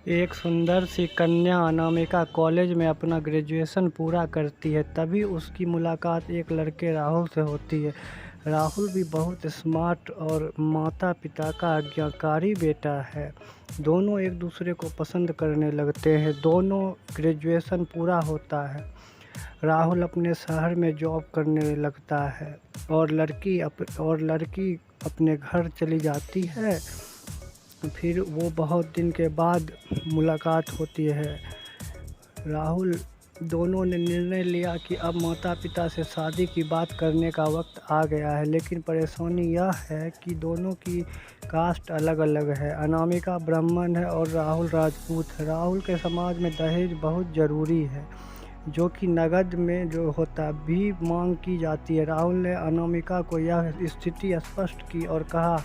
एक सुंदर सी कन्या अनामिका कॉलेज में अपना ग्रेजुएशन पूरा करती है। तभी उसकी मुलाकात एक लड़के राहुल से होती है। राहुल भी बहुत स्मार्ट और माता पिता का आज्ञाकारी बेटा है। दोनों एक दूसरे को पसंद करने लगते हैं। दोनों ग्रेजुएशन पूरा होता है। राहुल अपने शहर में जॉब करने लगता है और लड़की अपने घर चली जाती है। फिर वो बहुत दिन के बाद मुलाकात होती है। राहुल दोनों ने निर्णय लिया कि अब माता पिता से शादी की बात करने का वक्त आ गया है। लेकिन परेशानी यह है कि दोनों की कास्ट अलग अलग है। अनामिका ब्राह्मण है और राहुल राजपूत है। राहुल के समाज में दहेज बहुत ज़रूरी है, जो कि नगद में जो होता भी मांग की जाती है। राहुल ने अनामिका को यह स्थिति स्पष्ट की और कहा,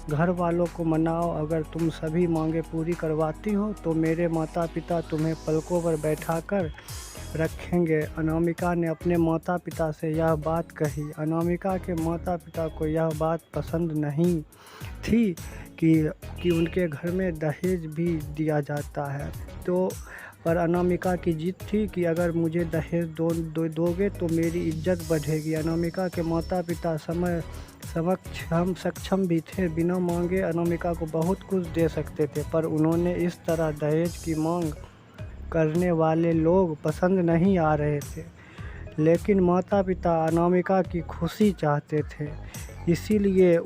घर वालों को मनाओ, अगर तुम सभी मांगें पूरी करवाती हो तो मेरे माता पिता तुम्हें पलकों पर बैठाकर रखेंगे। अनामिका ने अपने माता पिता से यह बात कही। अनामिका के माता पिता को यह बात पसंद नहीं थी कि उनके घर में दहेज भी दिया जाता है। पर अनामिका की जिद थी कि अगर मुझे दहेज दोगे तो मेरी इज्जत बढ़ेगी। अनामिका के माता पिता सक्षम भी थे। बिना मांगे अनामिका को बहुत कुछ दे सकते थे, पर उन्होंने इस तरह दहेज की मांग करने वाले लोग पसंद नहीं आ रहे थे। लेकिन माता पिता अनामिका की खुशी चाहते थे। इसीलिए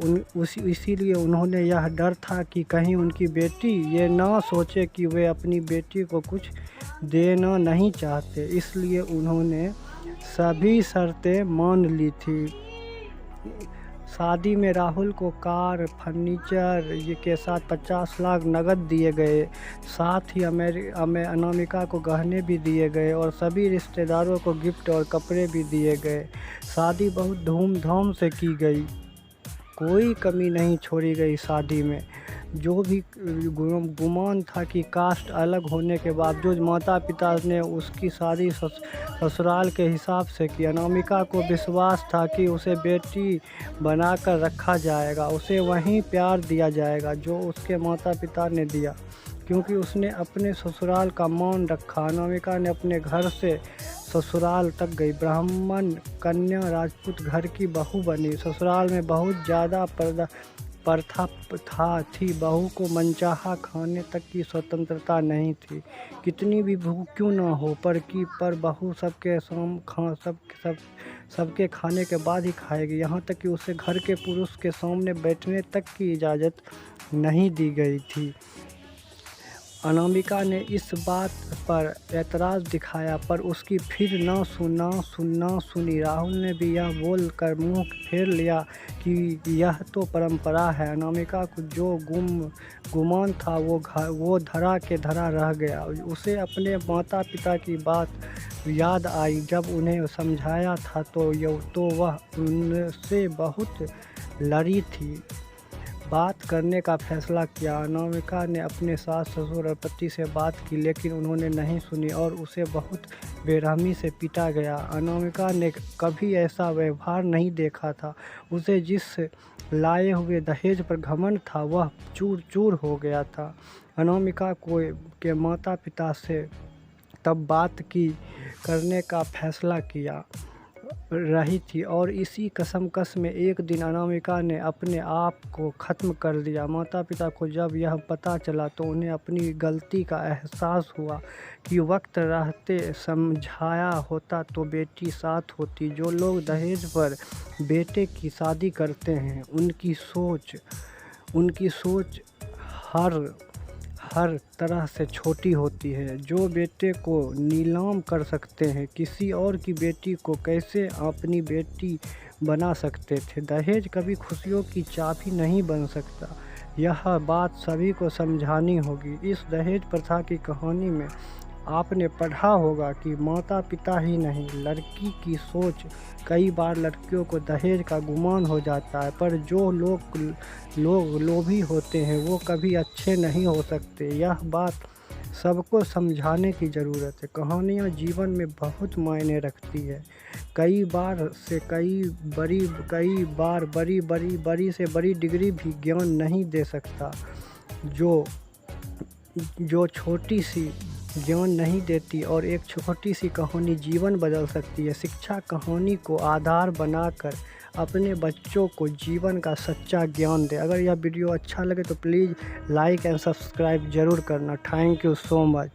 उन्होंने यह डर था कि कहीं उनकी बेटी ये ना सोचे कि वे अपनी बेटी को कुछ देना नहीं चाहते। इसलिए उन्होंने सभी शर्तें मान ली थी। शादी में राहुल को कार, फर्नीचर के साथ 50 लाख नकद दिए गए। साथ ही अनामिका को गहने भी दिए गए और सभी रिश्तेदारों को गिफ्ट और कपड़े भी दिए गए। शादी बहुत धूमधाम से की गई। कोई कमी नहीं छोड़ी गई शादी में। जो भी गुमान था कि कास्ट अलग होने के बावजूद माता पिता ने उसकी शादी ससुराल के हिसाब से की। अनामिका को विश्वास था कि उसे बेटी बनाकर रखा जाएगा, उसे वहीं प्यार दिया जाएगा जो उसके माता पिता ने दिया, क्योंकि उसने अपने ससुराल का मान रखा। अनामिका ने अपने घर से ससुराल तक गई। ब्राह्मण कन्या राजपूत घर की बहू बनी। ससुराल में बहुत ज़्यादा प्रथा थी। बहू को मनचाहा खाने तक की स्वतंत्रता नहीं थी। कितनी भी भूख क्यों ना हो, पर बहू सबके खाने के बाद ही खाएगी। यहाँ तक कि उसे घर के पुरुष के सामने बैठने तक की इजाज़त नहीं दी गई थी। अनामिका ने इस बात पर एतराज़ दिखाया, पर उसकी फिर ना सुनी। राहुल ने भी यह बोल कर मुँह फेर लिया कि यह तो परंपरा है। अनामिका को जो गुमान था वो धरा के धरा रह गया। उसे अपने माता पिता की बात याद आई। जब उन्हें समझाया था तो वह उनसे बहुत लड़ी थी। बात करने का फैसला किया। अनामिका ने अपने सास ससुर और पति से बात की, लेकिन उन्होंने नहीं सुनी और उसे बहुत बेरहमी से पीटा गया। अनामिका ने कभी ऐसा व्यवहार नहीं देखा था। उसे जिस लाए हुए दहेज पर घमंड था वह चूर चूर हो गया था। अनामिका के माता पिता से तब बात करने का फैसला किया रही थी और इसी कसमकस में एक दिन अनामिका ने अपने आप को ख़त्म कर दिया। माता पिता को जब यह पता चला तो उन्हें अपनी गलती का एहसास हुआ कि वक्त रहते समझाया होता तो बेटी साथ होती। जो लोग दहेज पर बेटे की शादी करते हैं उनकी सोच हर तरह से छोटी होती है। जो बेटे को नीलाम कर सकते हैं, किसी और की बेटी को कैसे अपनी बेटी बना सकते थे। दहेज कभी खुशियों की चाबी नहीं बन सकता। यह बात सभी को समझानी होगी। इस दहेज प्रथा की कहानी में आपने पढ़ा होगा कि माता पिता ही नहीं, लड़की की सोच कई बार लड़कियों को दहेज का गुमान हो जाता है। पर जो लोग लोभी होते हैं वो कभी अच्छे नहीं हो सकते। यह बात सबको समझाने की ज़रूरत है। कहानियाँ जीवन में बहुत मायने रखती है। कई बार बड़ी से बड़ी डिग्री भी ज्ञान नहीं दे सकता। जो जो छोटी सी ज्ञान नहीं देती और एक छोटी सी कहानी जीवन बदल सकती है। शिक्षा कहानी को आधार बनाकर अपने बच्चों को जीवन का सच्चा ज्ञान दे। अगर यह वीडियो अच्छा लगे तो प्लीज़ लाइक एंड सब्सक्राइब ज़रूर करना। Thank you so much.